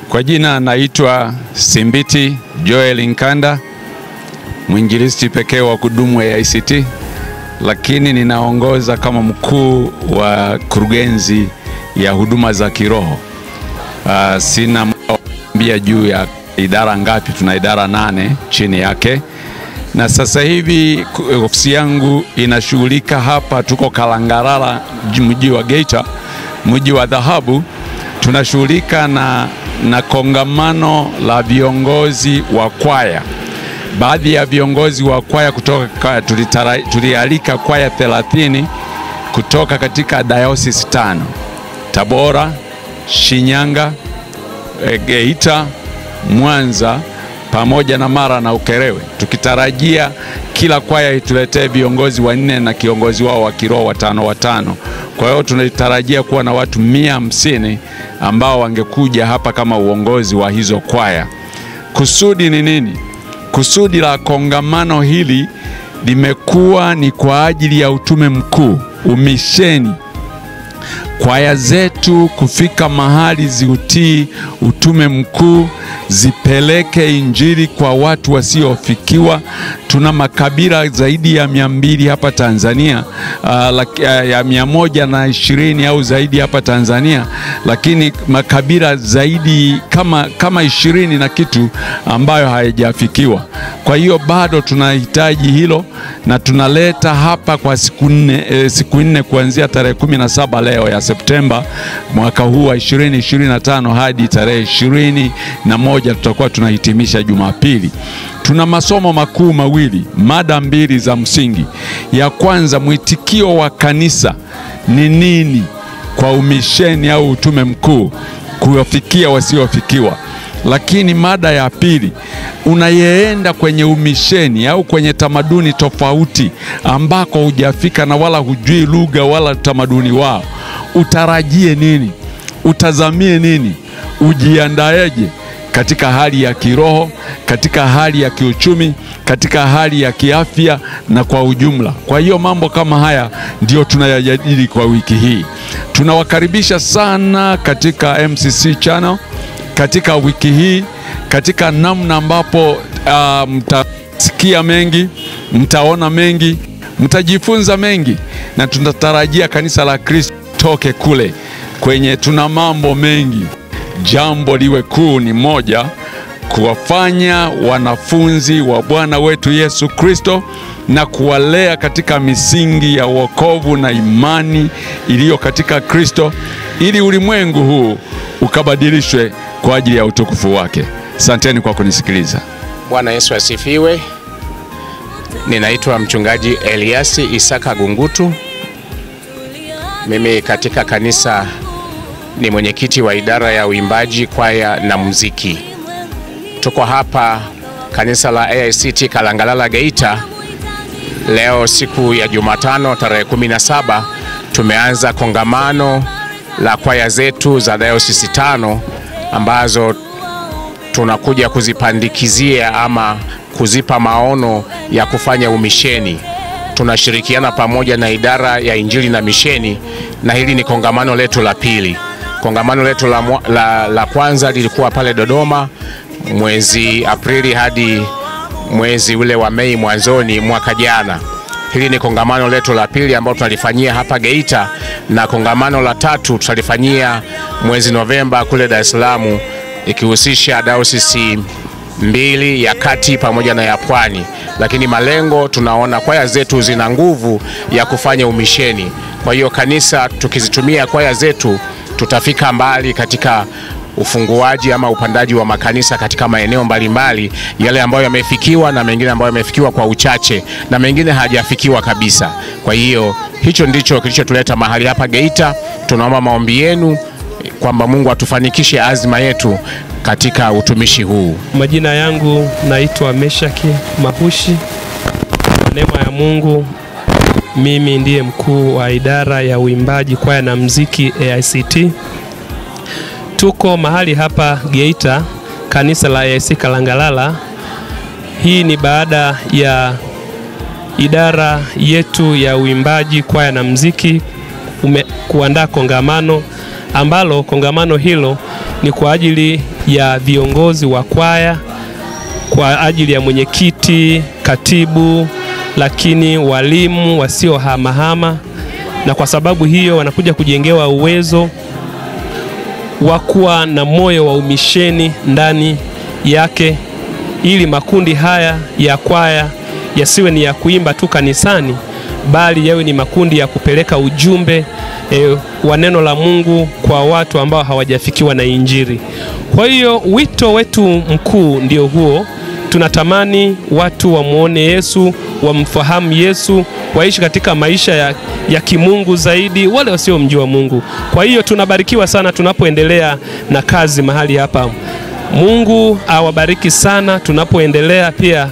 Kwa jina naitwa Simbiti Joel Nkanda, mwinjilisti pekee wa kudumu ya ICT, lakini ninaongoza kama mkuu wa kurugenzi ya huduma za kiroho. Sina mbia juu ya idara ngapi, tuna idara 8 chini yake. Na sasa hivi ofisi yangu inashughulika hapa, tuko Kalangalala, mji wa Geita, mji wa dhahabu. Tunashughulika na kongamano la viongozi wa kwaya. Baadhi ya viongozi wa kwaya kutoka tulialika kwaya 30 kutoka katika diocese 5: Tabora, Shinyanga, Geita, Mwanza pamoja na Mara na Ukerewe. Tukitarajia kila kwaya ituletee viongozi 4 na kiongozi wao wa kiroho 5. Kwa hiyo tunatarajia kuwa na watu 150 ambao wangekuja hapa kama uongozi wa hizo kwaya. Kusudi ni nini? Kusudi la kongamano hili limekuwa ni kwa ajili ya utume mkuu, umisheni. Kwaya zetu kufika mahali ziutii utume mkuu, zipeleke injili kwa watu wasiofikiwa. Tuna makabila zaidi ya 200 hapa Tanzania, ya 120 au zaidi hapa Tanzania, lakini makabila zaidi kama 20 na kitu ambayo hayajafikiwa. Kwa hiyo bado tunahitaji hilo, na tunaleta hapa kwa siku 4 kuanzia tarehe 17 leo ya Septemba mwaka huu wa 2025 hadi tarehe 21 tutakuwa tunahitimisha Jumapili. Tuna masomo makuu mawili, mada 2 za msingi. Ya kwanza, mwitikio wa kanisa ni nini kwa umisheni au utume mkuu kuwafikia wasiofikiwa. Lakini mada ya pili, unayeenda kwenye umisheni au kwenye tamaduni tofauti ambako hujafika na wala hujui lugha wala tamaduni wao, utarajie nini? Utazamie nini? Ujiandaeje katika hali ya kiroho, katika hali ya kiuchumi, katika hali ya kiafya na kwa ujumla. Kwa hiyo mambo kama haya ndio tunayajadili kwa wiki hii. Tunawakaribisha sana katika MCC channel katika wiki hii, katika namna ambapo mtasikia mengi, mtaona mengi, mtajifunza mengi, na tunatarajia kanisa la Kristo toke kule kwenye tuna mambo mengi. Jambo liwe kuu ni moja, kuwafanya wanafunzi wa Bwana wetu Yesu Kristo na kuwalea katika misingi ya wokovu na imani iliyo katika Kristo, ili ulimwengu huu ukabadilishwe kwa ajili ya utukufu wake. Asanteni kwa kunisikiliza. Bwana Yesu asifiwe. Ninaitwa mchungaji Eliasi Isaka Gungutu. Mimi katika kanisa ni mwenyekiti wa idara ya uimbaji, kwaya na muziki. Tuko hapa kanisa la AICT Kalangalala Geita. Leo siku ya Jumatano tarehe 17 tumeanza kongamano la kwaya zetu za diocese 5 ambazo tunakuja kuzipandikizia ama kuzipa maono ya kufanya umisheni. Tunashirikiana pamoja na idara ya injili na misheni, na hili ni kongamano letu la pili. Kongamano letu la kwanza lilikuwa pale Dodoma mwezi Aprili hadi mwezi ule wa Mei mwanzoni mwaka jana. Hili ni kongamano letu la pili ambalo tunalifanyia hapa Geita, na kongamano la 3 tutalifanyia mwezi Novemba kule Dar es Salaam, ikihusisha diocese 2 ya Kati pamoja na ya Pwani. Lakini malengo, tunaona kwaya zetu zina nguvu ya kufanya umisheni. Kwa hiyo kanisa tukizitumia kwaya zetu tutafika mbali katika ufunguaji ama upandaji wa makanisa katika maeneo mbalimbali, yale ambayo yamefikiwa na mengine ambayo yamefikiwa kwa uchache na mengine hajafikiwa kabisa. Kwa hiyo hicho ndicho kilichotuleta mahali hapa Geita. Tunaomba maombi yenu kwamba Mungu atufanikishe azma yetu katika utumishi huu. Majina yangu naitwa Meshaki Mahushi. Neema ya Mungu, mimi ndiye mkuu wa idara ya uimbaji, kwaya na muziki AICT. Tuko mahali hapa Geita, kanisa la AICT Kalangalala. Hii ni baada ya idara yetu ya uimbaji, kwaya na muziki kuandaa kongamano, ambalo kongamano hilo ni kwa ajili ya viongozi wa kwaya, kwa ajili ya mwenyekiti, katibu, lakini walimu wasiohamahama, na kwa sababu hiyo wanakuja kujengewa uwezo wa kuwa na moyo wa umisheni ndani yake, ili makundi haya ya kwaya yasiwe ni ya kuimba tu kanisani, bali yawe ni makundi ya kupeleka ujumbe wa neno la Mungu kwa watu ambao hawajafikiwa na Injili. Kwa hiyo wito wetu mkuu ndio huo. Tunatamani watu wamuone Yesu, wamfahamu Yesu, waishi katika maisha ya kimungu zaidi, wale wasiomjua Mungu. Kwa hiyo tunabarikiwa sana tunapoendelea na kazi mahali hapa. Mungu awabariki sana tunapoendelea pia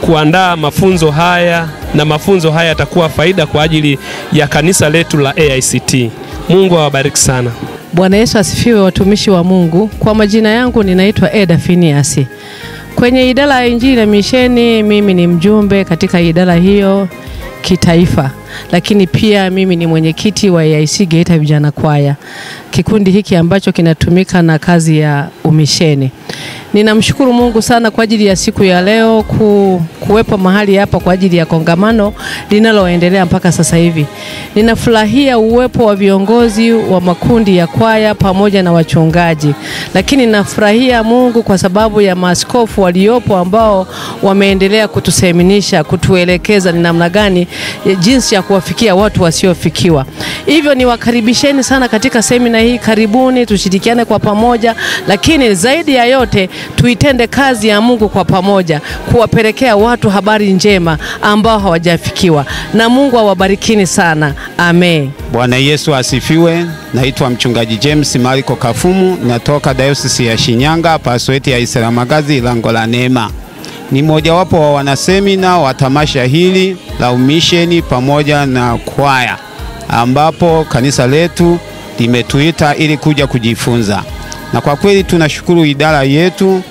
kuandaa mafunzo haya, na mafunzo haya yatakuwa faida kwa ajili ya kanisa letu la AICT. Mungu awabariki sana. Bwana Yesu asifiwe, watumishi wa Mungu. Kwa majina yangu ninaitwa Eda Phineas. Kwenye idara ya Injili na misheni, mimi ni mjumbe katika idara hiyo kitaifa, lakini pia mimi ni mwenyekiti wa AIC Geita Vijana Kwaya, kikundi hiki ambacho kinatumika na kazi ya umisheni. Ninamshukuru Mungu sana kwa ajili ya siku ya leo kuwepo mahali hapa kwa ajili ya kongamano linaloendelea mpaka sasa hivi. Ninafurahia uwepo wa viongozi wa makundi ya kwaya pamoja na wachungaji. Lakini nafurahia Mungu kwa sababu ya maaskofu waliopo ambao wameendelea kutuseminisha, kutuelekeza ni namna gani jinsi ya kuwafikia watu wasiofikiwa. Hivyo niwakaribisheni sana katika semina hii, karibuni tushirikiane kwa pamoja, lakini zaidi ya yote tuitende kazi ya Mungu kwa pamoja, kuwapelekea watu habari njema ambao hawajafikiwa. Na Mungu awabarikini sana. Amen. Bwana Yesu asifiwe. Naitwa mchungaji James Mariko Kafumu, natoka Diocese ya Shinyanga, Pastorate ya Isalamagazi, Lango la Neema. Ni mmoja wapo wa wanasemina wa tamasha hili la umisheni pamoja na kwaya, ambapo kanisa letu limetuita ili kuja kujifunza. Na kwa kweli tunashukuru idara yetu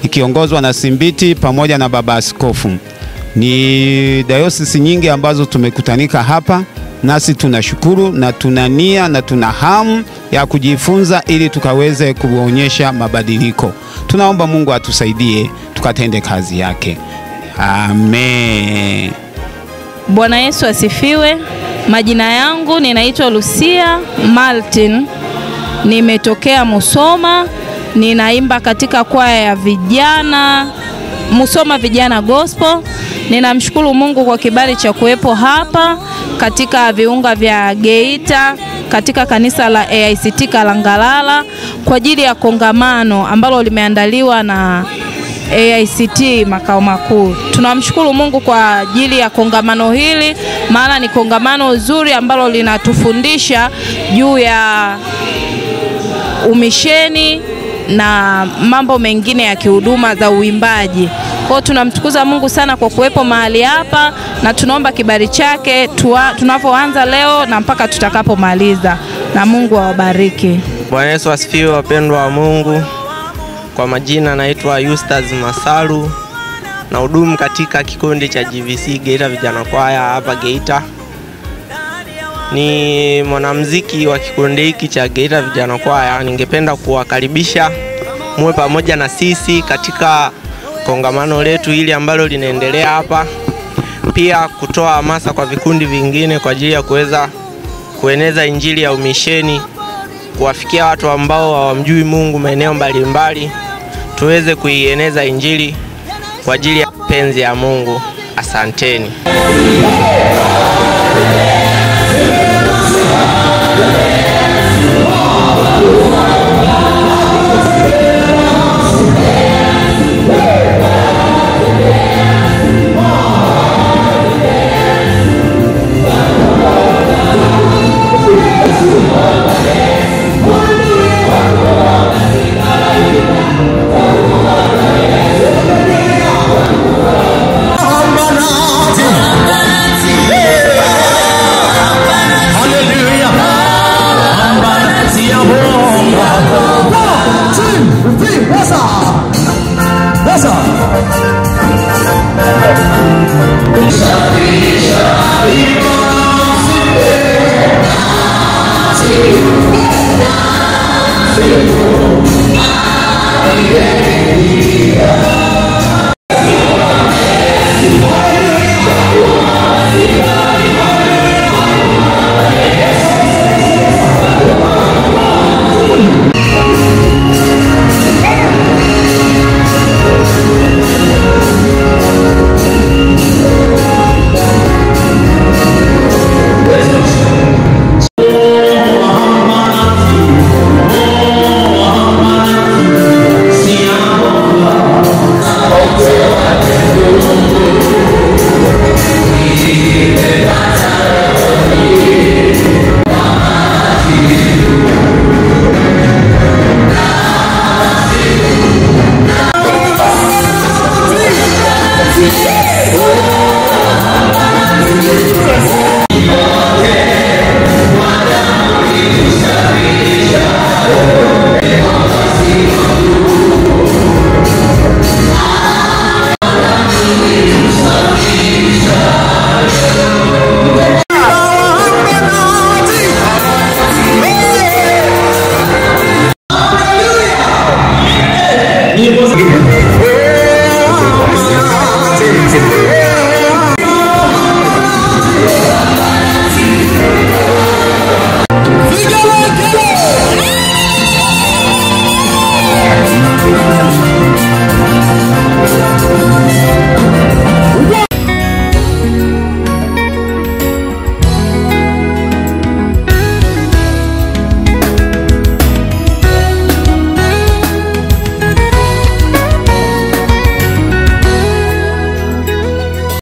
ikiongozwa na Simbiti pamoja na baba askofu. Ni diocese nyingi ambazo tumekutanika hapa, nasi tunashukuru na tunania na tuna hamu ya kujifunza ili tukaweze kuonyesha mabadiliko. Tunaomba Mungu atusaidie tukatende kazi yake. Amen. Bwana Yesu asifiwe. Majina yangu ninaitwa Lucia Martin. Nimetokea Musoma, ninaimba katika kwaya ya vijana Musoma Vijana Gospel. Ninamshukuru Mungu kwa kibali cha kuwepo hapa katika viunga vya Geita katika kanisa la AICT Kalangalala kwa ajili ya kongamano ambalo limeandaliwa na AICT makao makuu. Tunamshukuru Mungu kwa ajili ya kongamano hili, maana ni kongamano zuri ambalo linatufundisha juu ya umisheni na mambo mengine ya kihuduma za uimbaji. Kwa tunamtukuza Mungu sana kwa kuwepo mahali hapa, na tunaomba kibali chake tunapoanza leo na mpaka tutakapomaliza, na Mungu awabariki. Bwana Yesu asifiwe, wapendwa wa Mungu. Kwa majina naitwa Eustace Masalu, na hudumu katika kikundi cha GVC Geita Vijana Kwaya hapa Geita. Ni mwanamuziki wa kikundi hiki cha Geita Vijana Kwaya. Ningependa kuwakaribisha muwe pamoja na sisi katika kongamano letu hili ambalo linaendelea hapa, pia kutoa hamasa kwa vikundi vingine kwa ajili ya kuweza kueneza injili ya umisheni, kuwafikia watu ambao hawamjui Mungu maeneo mbalimbali. Tuweze kuieneza injili kwa ajili ya penzi ya Mungu. Asanteni. Thank you.